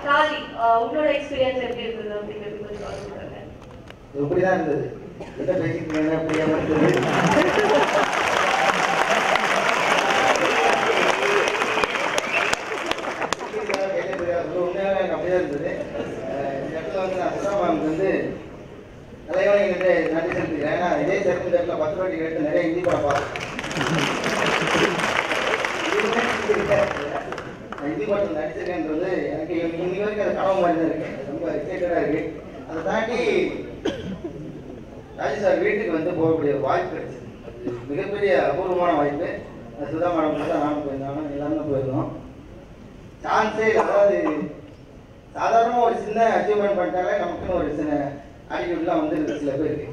காளி உங்களோட எக்ஸ்பீரியன்ஸ் எப்படி இருந்தது அப்படிங்கிறது கொஞ்சம் சொல்லுங்க. எப்படிதான் இருந்தது, என்ன பேசிக்கிறீங்க அப்படியே இருந்தது. உண்மையாக அப்படியே இருந்தது. இந்த இடத்துல வந்து நான் சுதாமாவுக்கு வந்து தலைவனைகிட்ட நன்றி செலுத்துக்கிறேன். ஏன்னா இதே சிறப்பு இடத்துல 10 ரூபாய்க்கு கேட்டு நிறைய ஹிந்தி படம் பார்த்தேன். ஹிந்தி படத்தில் நடிச்சிருக்கேன்றது எனக்கு இன்னைக்கு வரைக்கும் அது கனவு மாதிரி தான் இருக்கு. ரொம்ப எக்ஸைட்டடாக இருக்கு. அதை தாண்டி ராஜு சார் வீட்டுக்கு வந்து போகக்கூடிய வாய்ப்பு கிடைச்சது. அது மிகப்பெரிய அபூர்வமான வாய்ப்பு. சுதா மேடம் தான் நானும் போயிருந்தோம், எல்லாருமே போயிருந்தோம். சான்ஸே இல்லை. அதாவது சாதாரணமாக ஒரு சின்ன அச்சீவ்மெண்ட் பண்ணிட்டாலே நமக்குன்னு ஒரு சின்ன ஆட்டிடியூட்லாம் வந்து சில பேருக்கு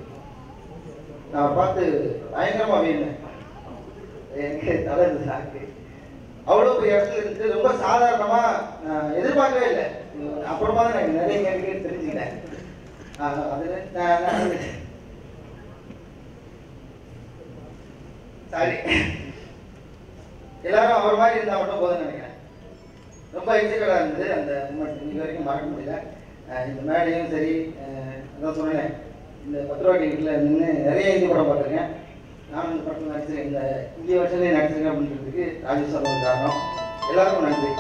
நான் பார்த்து பயங்கரமாக வீழ்ந்தேன். எனக்கு தலைது சாக்கு அவ்வளோ பெரிய இடத்துல இருந்து ரொம்ப சாதாரணமாக எதிர்பார்க்கவே இல்லை. அப்புறமா தான் எனக்கு நிறைய கேள்வி தெரிஞ்சுக்கிட்டேன். அதில் சாரி எல்லாரும் அவர் மாதிரி இருந்தால் மட்டும் போதும்னு நினைக்கிறேன். ரொம்ப எக்ஸைட்டடாக இருந்தது அந்த மூமெண்ட். இன்னைக்கு வரைக்கும் மறக்க முடியல. இந்த மேடையும் சரி, அதான் சொன்னேன், இந்த 10 ரூபா டிக்கெட்டில் நின்று நிறைய ஹிந்தி படம் பார்த்துருக்கேன். நானும் இந்த படத்தில் நடிச்சிருக்கேன், இந்த இந்திய வருஷத்துலேயே நடிச்சிருக்கேன் அப்படின்றதுக்கு ராஜேஷ் சார் ஒரு காரணம். எல்லாருக்கும் நன்றி.